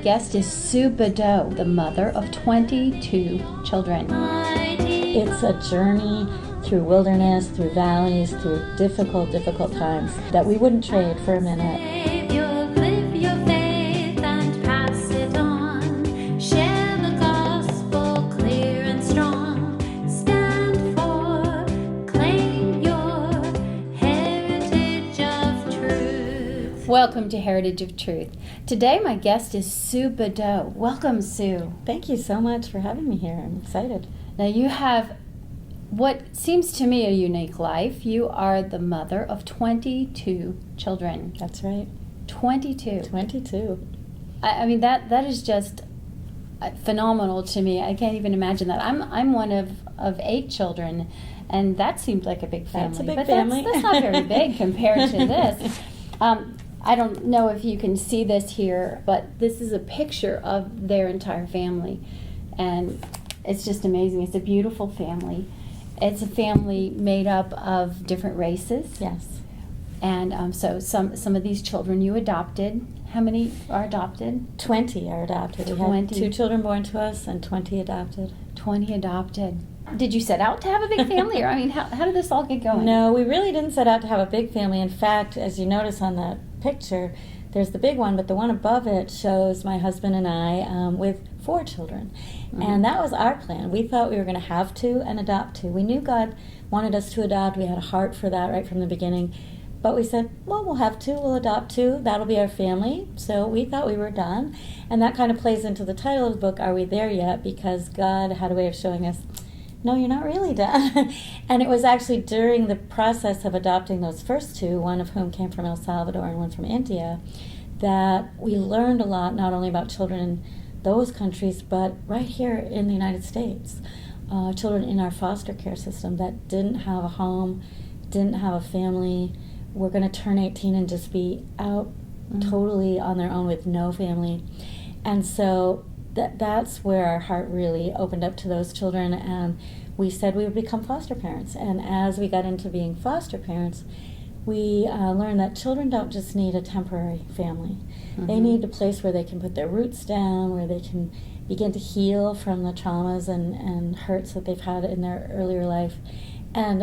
guest is Sue Badeau, the mother of 22 children. It's a journey through wilderness, through valleys, through difficult times that we wouldn't trade for a minute. Live your faith and pass it on. Share the gospel clear and strong. Stand for, claim your heritage of truth. Welcome to Heritage of Truth. Today my guest is Sue Badeau. Welcome, Sue. Thank you so much for having me here. I'm excited. Now you have what seems to me a unique life. You are the mother of 22 children. That's right. 22. 22. I mean, that is just phenomenal to me. I can't even imagine that. I'm one of 8 children, and that seemed like a big family. That's a big but family. That's not very big compared to this. I don't know if you can see this here, but this is a picture of their entire family, and it's just amazing. It's a beautiful family. It's a family made up of different races. Yes. And so some of these children you adopted. How many are adopted? 20 are adopted. 20. We had 2 children born to us and 20 adopted. 20 adopted. Did you set out to have a big family? Or, I mean, how did this all get going? No, we really didn't set out to have a big family. In fact, as you notice on the picture, there's the big one, but the one above it shows my husband and I with 4 children. Mm-hmm. And that was our plan. We thought we were going to have 2 and adopt 2. We knew God wanted us to adopt. We had a heart for that right from the beginning. But we said, well, we'll have 2, we'll adopt 2, that'll be our family. So we thought we were done. And that kind of plays into the title of the book, Are We There Yet? Because God had a way of showing us, no, you're not really done. And it was actually during the process of adopting those first 2, one of whom came from El Salvador and one from India, that we learned a lot, not only about children in those countries, but right here in the United States. Children in our foster care system that didn't have a home, didn't have a family, were going to turn 18 and just be out totally on their own with no family. And so that's where our heart really opened up to those children, and we said we would become foster parents. And as we got into being foster parents, we learned that children don't just need a temporary family. Mm-hmm. They need a place where they can put their roots down, where they can begin to heal from the traumas and hurts that they've had in their earlier life. And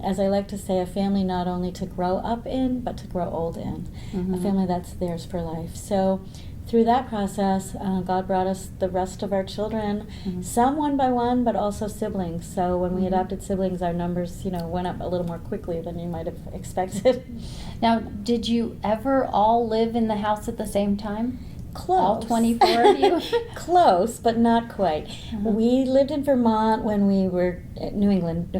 as I like to say, a family not only to grow up in, but to grow old in. Mm-hmm. A family that's theirs for life. So through that process, God brought us the rest of our children, some one by one, but also siblings. So when we adopted siblings, our numbers, went up a little more quickly than you might have expected. Now, did you ever all live in the house at the same time? Close. All 24 of you? Close, but not quite. We lived in Vermont when we were at New England,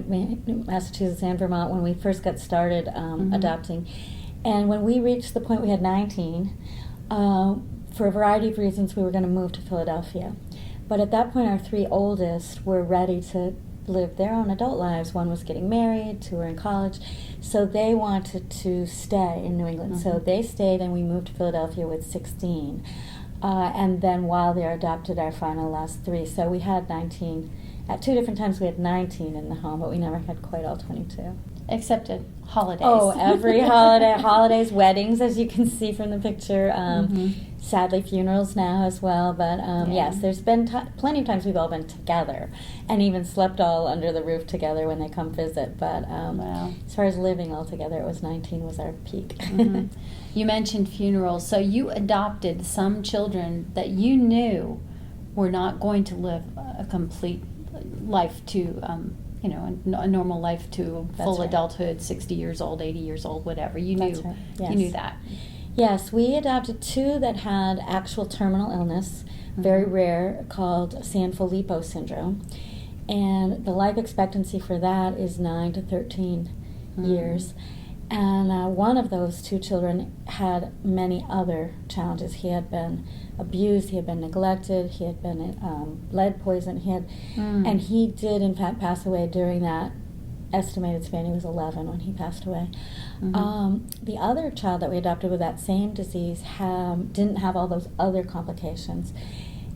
Massachusetts and Vermont, when we first got started adopting. And when we reached the point we had 19, for a variety of reasons, we were going to move to Philadelphia. But at that point, our 3 oldest were ready to live their own adult lives. One was getting married, 2 were in college. So they wanted to stay in New England. So they stayed, and we moved to Philadelphia with 16. And then while they were adopted, our final last 3. So we had 19. At 2 different times, we had 19 in the home, but we never had quite all 22. Except at holidays. Oh, every holiday. Holidays, weddings, as you can see from the picture. Sadly, funerals now as well. But yes, there's been plenty of times we've all been together and even slept all under the roof together when they come visit. But as far as living all together, it was 19 was our peak. You mentioned funerals. So you adopted some children that you knew were not going to live a complete life to, a normal life to full adulthood, 60 years old, 80 years old, whatever. You knew, That's right. Yes. You knew that. Yes, we adopted 2 that had actual terminal illness, very rare, called Sanfilippo syndrome. And the life expectancy for that is 9 to 13 years. And one of those 2 children had many other challenges. He had been abused, he had been neglected, he had been lead poisoned, and he did in fact pass away during that estimated span. He was 11 when he passed away. The other child that we adopted with that same disease didn't have all those other complications.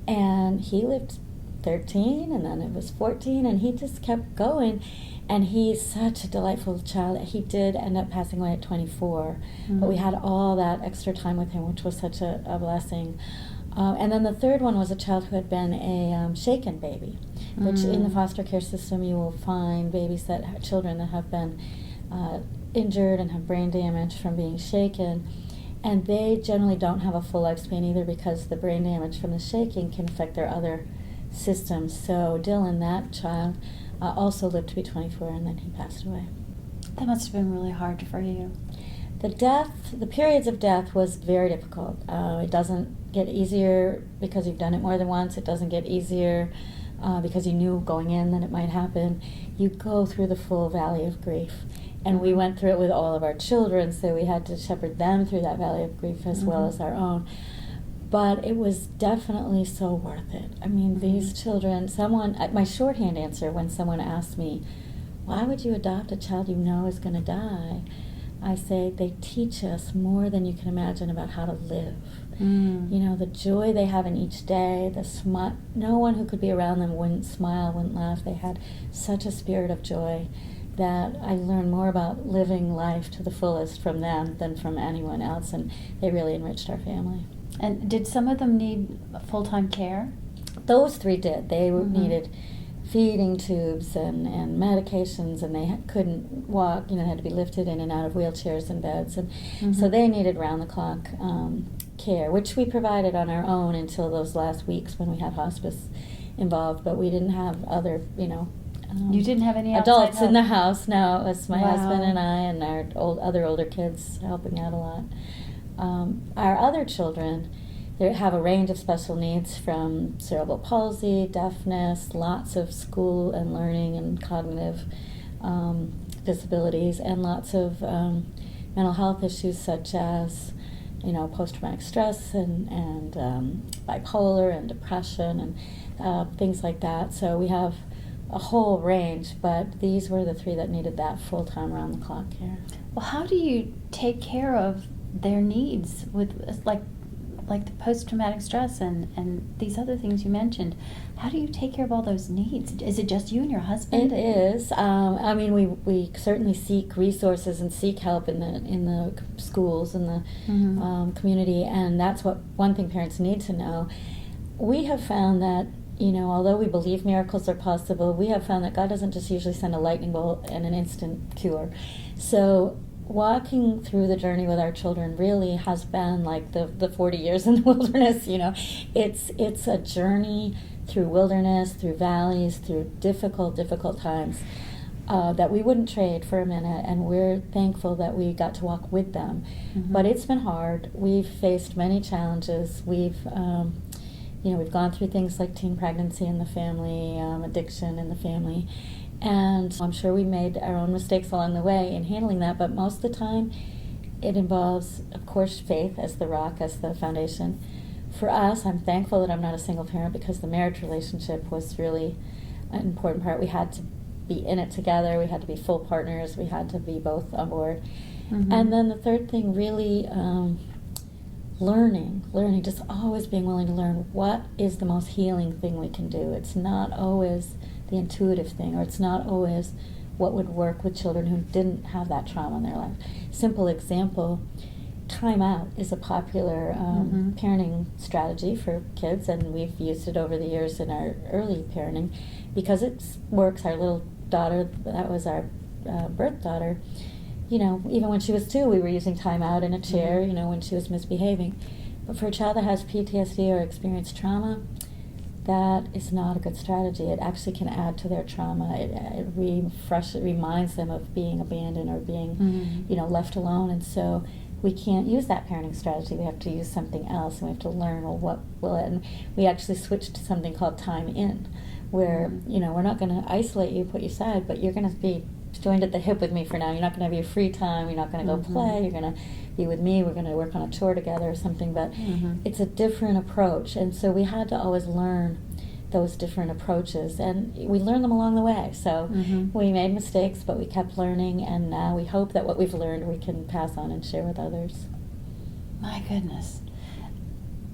And he lived 13, and then it was 14, and he just kept going. And he's such a delightful child. He did end up passing away at 24, but we had all that extra time with him, which was such a blessing. And then the third one was a child who had been a shaken baby, which in the foster care system you will find children that have been injured and have brain damage from being shaken. And they generally don't have a full lifespan either because the brain damage from the shaking can affect their other systems. So Dylan, that child, also lived to be 24, and then he passed away. That must have been really hard for you. The periods of death was very difficult. It doesn't get easier because you've done it more than once. It doesn't get easier because you knew going in that it might happen. You go through the full valley of grief. And we went through it with all of our children, so we had to shepherd them through that valley of grief as well as our own. But it was definitely so worth it. I mean, these children, my shorthand answer when someone asks me, why would you adopt a child you know is going to die? I say, they teach us more than you can imagine about how to live. You know, the joy they have in each day, no one who could be around them wouldn't smile, wouldn't laugh. They had such a spirit of joy that I learned more about living life to the fullest from them than from anyone else, and they really enriched our family. And did some of them need full-time care? Those three did. They needed feeding tubes and medications, and they couldn't walk, they had to be lifted in and out of wheelchairs and beds, and so they needed round-the-clock care, which we provided on our own until those last weeks when we had hospice involved, but we didn't have other, you didn't have any adults help? in the house. No, it was my husband and I and our other older kids helping out a lot. Our other children, they have a range of special needs from cerebral palsy, deafness, lots of school and learning and cognitive disabilities, and lots of mental health issues such as post-traumatic stress and bipolar and depression and things like that. So we have a whole range, but these were the three that needed that full-time round-the-clock care. Well, how do you take care of their needs with like the post-traumatic stress and these other things you mentioned? How do you take care of all those needs? Is it just you and your husband? It is. I mean, we certainly seek resources and seek help in the schools and the community, and that's one thing parents need to know. We have found that although we believe miracles are possible, we have found that God doesn't just usually send a lightning bolt and an instant cure. So walking through the journey with our children really has been like the 40 years in the wilderness. It's a journey through wilderness, through valleys, through difficult times that we wouldn't trade for a minute, and we're thankful that we got to walk with them. But it's been hard. We've faced many challenges. We've gone through things like teen pregnancy in the family, addiction in the family, and I'm sure we made our own mistakes along the way in handling that, but most of the time it involves, of course, faith as the rock, as the foundation. For us, I'm thankful that I'm not a single parent because the marriage relationship was really an important part. We had to be in it together, we had to be full partners, we had to be both on board. And then the third thing, really learning, just always being willing to learn what is the most healing thing we can do. It's not always the intuitive thing, or it's not always what would work with children who didn't have that trauma in their life. Simple example, time out is a popular parenting strategy for kids, and we've used it over the years in our early parenting because it works. Our little daughter, that was our birth daughter, even when she was 2, we were using time out in a chair, when she was misbehaving. But for a child that has PTSD or experienced trauma, that is not a good strategy. It actually can add to their trauma. It reminds them of being abandoned or being, left alone. And so we can't use that parenting strategy. We have to use something else, and we have to learn, what will it? And we actually switched to something called time in, where, we're not going to isolate you, put you aside, but you're going to be joined at the hip with me for now. You're not going to have your free time. You're not going to go play. You're going to be with me. We're going to work on a chore together or something. But it's a different approach. And so we had to always learn those different approaches. And we learned them along the way. So we made mistakes, but we kept learning. And now we hope that what we've learned we can pass on and share with others. My goodness.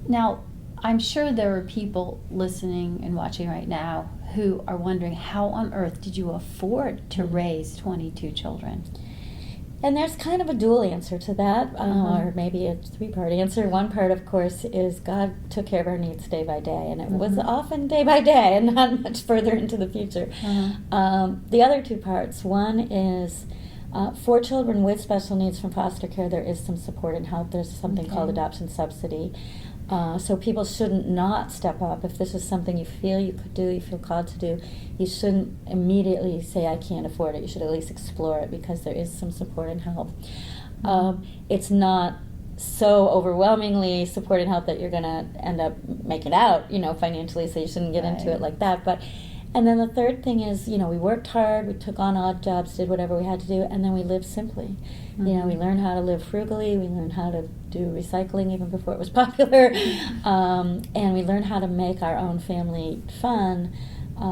Now, I'm sure there are people listening and watching right now who are wondering, how on earth did you afford to raise 22 children? And there's kind of a dual answer to that, or maybe a three-part answer. One part, of course, is God took care of our needs day by day, and it was often day by day and not much further into the future. The other two parts, one is for children with special needs from foster care, there is some support and help. There's something called adoption subsidy. So people shouldn't not step up. If this is something you feel you could do, you feel called to do, you shouldn't immediately say, I can't afford it. You should at least explore it because there is some support and help. It's not so overwhelmingly support and help that you're going to end up making out, financially, so you shouldn't get into it like that. And then the third thing is, we worked hard, we took on odd jobs, did whatever we had to do, and then we lived simply. We learned how to live frugally, we learned how to do recycling even before it was popular, and we learned how to make our own family fun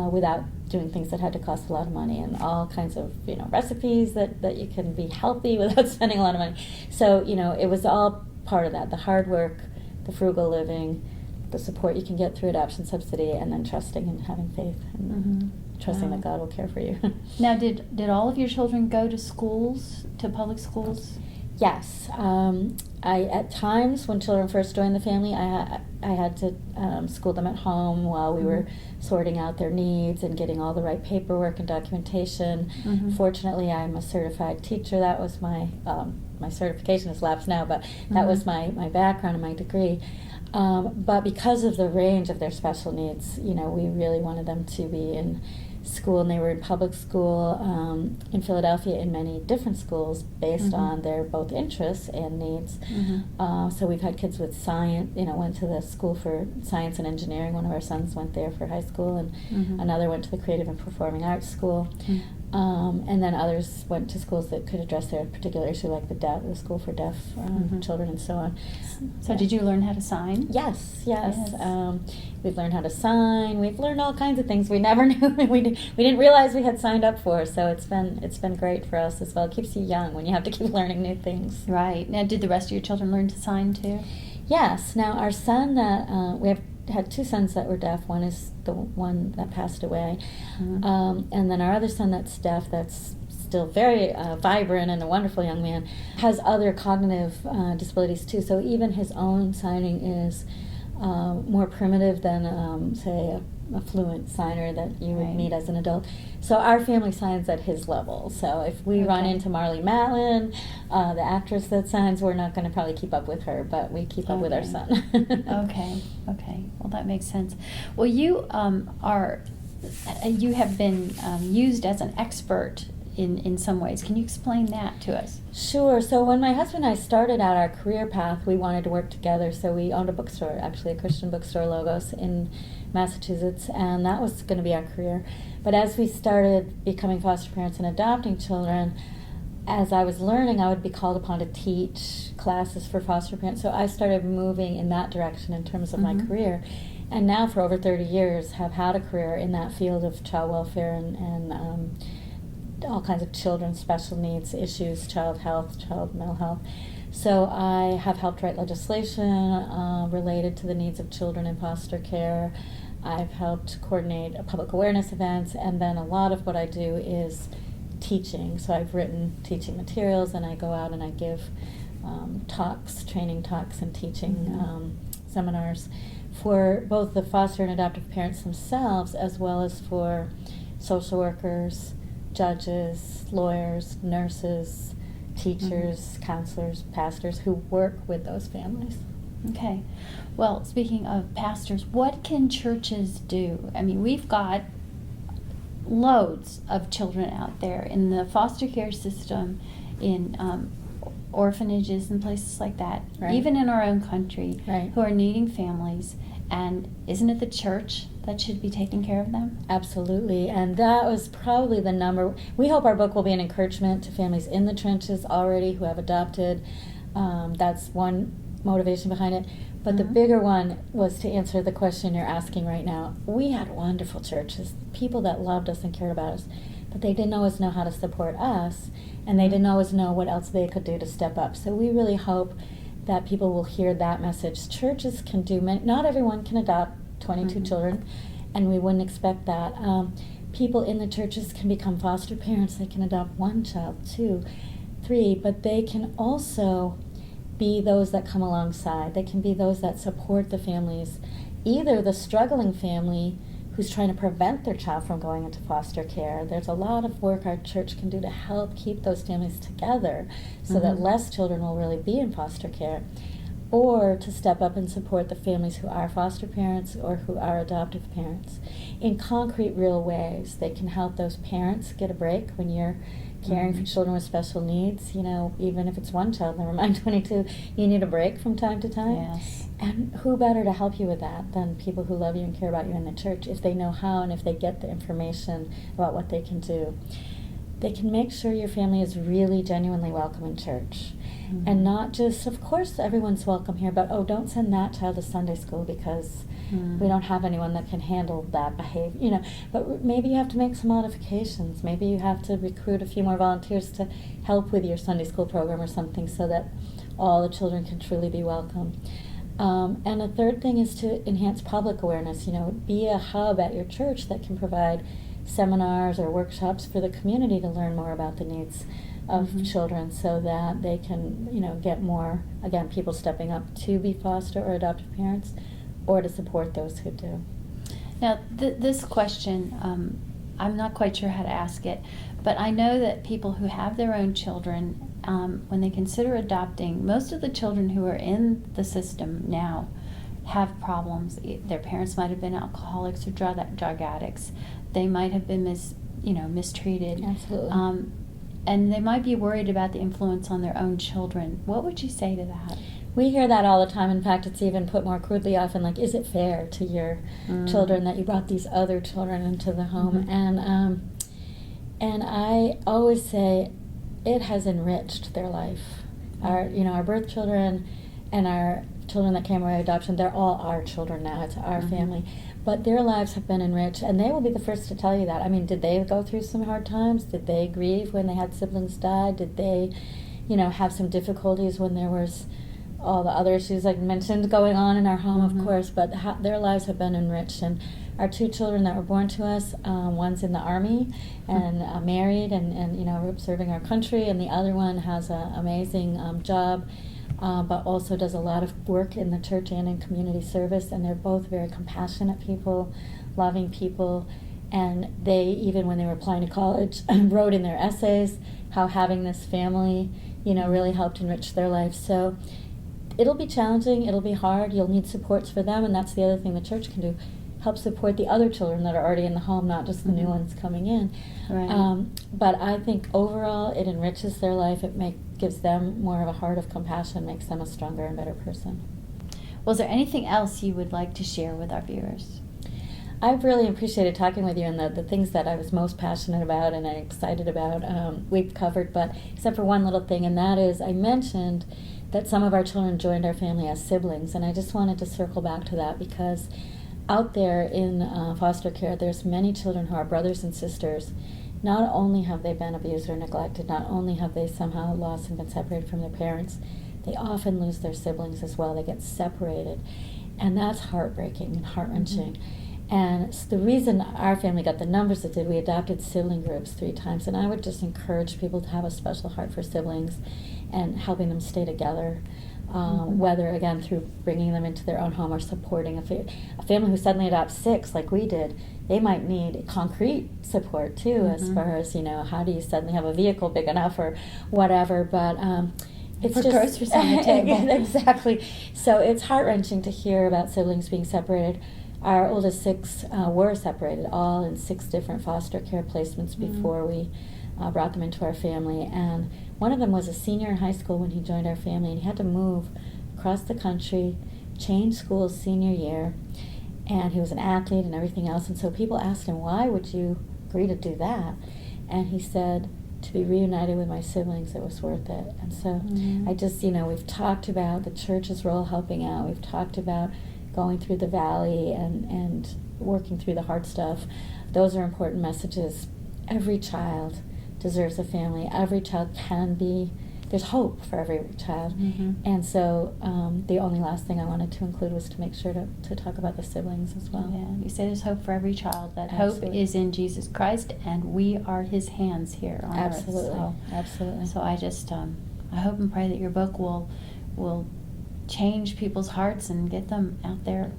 without doing things that had to cost a lot of money, and all kinds of, recipes that you can be healthy without spending a lot of money. So, it was all part of that, the hard work, the frugal living, the support you can get through adoption subsidy, and then trusting and having faith and trusting that God will care for you. Now, did all of your children go to schools, to public schools? Yes. I at times when children first joined the family, I had to school them at home while we were sorting out their needs and getting all the right paperwork and documentation. Fortunately, I'm a certified teacher. That was my certification has lapsed now, but that was my background and my degree. But because of the range of their special needs, we really wanted them to be in school, and they were in public school in Philadelphia in many different schools based on their both interests and needs. So we've had kids with science, went to the school for science and engineering. One of our sons went there for high school, and another went to the creative and performing arts school. And then others went to schools that could address their particular issue, like the school for deaf children and so on. So did you learn how to sign? Yes. We've learned how to sign. We've learned all kinds of things we never knew we didn't realize we had signed up for. So it's been great for us as well. It keeps you young when you have to keep learning new things. Right. Now, did the rest of your children learn to sign too? Yes. Now our son we had two sons that were deaf. One is the one that passed away, and then our other son that's deaf, that's still very vibrant and a wonderful young man, has other cognitive disabilities too. So even his own signing is more primitive than, say, a fluent signer that you would meet as an adult. So our family signs at his level. So if we run into Marlee Matlin, the actress that signs, we're not going to probably keep up with her, but we keep up with our son. Okay. Well, that makes sense. Well, you you have been used as an expert in some ways. Can you explain that to us? Sure. So when my husband and I started out our career path, we wanted to work together. So we owned a bookstore, actually a Christian bookstore, Logos, in Massachusetts, and that was going to be our career. But as we started becoming foster parents and adopting children, as I was learning, I would be called upon to teach classes for foster parents. So I started moving in that direction in terms of my career. And now for over 30 years have had a career in that field of child welfare and all kinds of children's special needs issues, child health, child mental health. So I have helped write legislation related to the needs of children in foster care. I've helped coordinate public awareness events, and then a lot of what I do is teaching. So I've written teaching materials, and I go out and I give talks, training talks and teaching seminars for both the foster and adoptive parents themselves, as well as for social workers, judges, lawyers, nurses, teachers, counselors, pastors who work with those families. Okay. Well, speaking of pastors, what can churches do? I mean, we've got loads of children out there in the foster care system, in orphanages and places like that, even in our own country, who are needing families. And isn't it the church that should be taking care of them? Absolutely. And that was probably the number. We hope our book will be an encouragement to families in the trenches already who have adopted. That's one motivation behind it. But the bigger one was to answer the question you're asking right now. We had wonderful churches, people that loved us and cared about us, but they didn't always know how to support us, and they didn't always know what else they could do to step up. So we really hope that people will hear that message. Churches can do not everyone can adopt 22 children, and we wouldn't expect that. People in the churches can become foster parents. They can adopt one child too. three, but they can also be those that come alongside. They can be those that support the families, either the struggling family who's trying to prevent their child from going into foster care. There's a lot of work our church can do to help keep those families together so that less children will really be in foster care, or to step up and support the families who are foster parents or who are adoptive parents in concrete, real ways. They can help those parents get a break when you're caring for children with special needs. You know, even if it's one child, never mind 22, you need a break from time to time. Yes. And who better to help you with that than people who love you and care about you in the church, if they know how and if they get the information about what they can do. They can make sure your family is really genuinely welcome in church. And not just, of course, everyone's welcome here, but don't send that child to Sunday school because we don't have anyone that can handle that behavior. You know, but maybe you have to make some modifications. Maybe you have to recruit a few more volunteers to help with your Sunday school program or something, so that all the children can truly be welcome. And a third thing is to enhance public awareness. You know, be a hub at your church that can provide seminars or workshops for the community to learn more about the needs of children, so that they can, you know, get more, again, people stepping up to be foster or adoptive parents, or to support those who do. Now, this question, I'm not quite sure how to ask it, but I know that people who have their own children, when they consider adopting, most of the children who are in the system now have problems. Their parents might have been alcoholics or drug addicts. They might have been mistreated. Absolutely. And they might be worried about the influence on their own children. What would you say to that? We hear that all the time. In fact, it's even put more crudely often, like, is it fair to your children that you brought these other children into the home? And I always say it has enriched their life. Our birth children and our children that came by adoption, they're all our children now. It's our family. But their lives have been enriched, and they will be the first to tell you that. I mean, did they go through some hard times? Did they grieve when they had siblings die? Did they, have some difficulties when there was all the other issues like mentioned going on in our home, of course? But their lives have been enriched. And our two children that were born to us, one's in the Army and married and serving our country, and the other one has an amazing job. But also does a lot of work in the church and in community service, and they're both very compassionate people, loving people, and they, even when they were applying to college, wrote in their essays how having this family, really helped enrich their life. So it'll be challenging, it'll be hard, you'll need supports for them, and that's the other thing the church can do, help support the other children that are already in the home, not just the new ones coming in. Right. But I think overall it enriches their life, gives them more of a heart of compassion, makes them a stronger and better person. Was there anything else you would like to share with our viewers? I've really appreciated talking with you, and the things that I was most passionate about and excited about we've covered, but except for one little thing, and that is I mentioned that some of our children joined our family as siblings, and I just wanted to circle back to that, because out there in foster care, there's many children who are brothers and sisters. Not only have they been abused or neglected, not only have they somehow lost and been separated from their parents, they often lose their siblings as well. They get separated. And that's heartbreaking and heart-wrenching. And the reason our family got the numbers it did, we adopted sibling groups 3 times. And I would just encourage people to have a special heart for siblings and helping them stay together. Whether, again, through bringing them into their own home or supporting a family who suddenly adopts 6 like we did. They might need concrete support too, as far as, how do you suddenly have a vehicle big enough or whatever, but it's Put just groceries on the table. Exactly. So it's heart-wrenching to hear about siblings being separated. Our oldest 6 were separated, all in 6 different foster care placements before we brought them into our family. And one of them was a senior in high school when he joined our family, and he had to move across the country, change schools senior year, and he was an athlete and everything else. And so people asked him, why would you agree to do that? And he said, to be reunited with my siblings, it was worth it. And so I just, we've talked about the church's role helping out. We've talked about going through the valley and working through the hard stuff. Those are important messages. Every child deserves a family. Every child can be there's hope for every child. Mhm. And so the only last thing I wanted to include was to make sure to talk about the siblings as well. Yeah, you say there's hope for every child. That Absolutely. hope is in Jesus Christ, and we are His hands here on Absolutely, earth. absolutely. So I just, I hope and pray that your book will change people's hearts and get them out there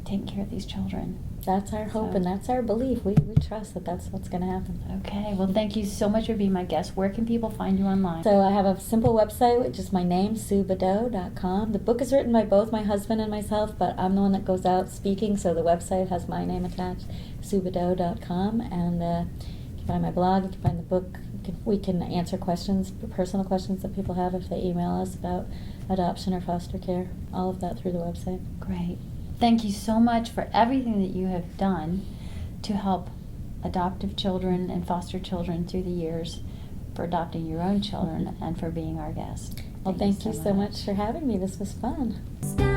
taking care of these children. That's our hope So- and that's our belief. We trust that that's what's going to happen. Okay, well, thank you so much for being my guest. Where can people find you online? So I have a simple website, which is my name, SueBadeau.com. The book is written by both my husband and myself, but I'm the one that goes out speaking, so the website has my name attached, SueBadeau.com. And you can find my blog, you can find the book. We can answer questions, personal questions that people have if they email us about adoption or foster care, all of that through the website. Great. Thank you so much for everything that you have done to help adoptive children and foster children through the years, for adopting your own children, and for being our guest. Well, thank you so much for having me. This was fun. Stand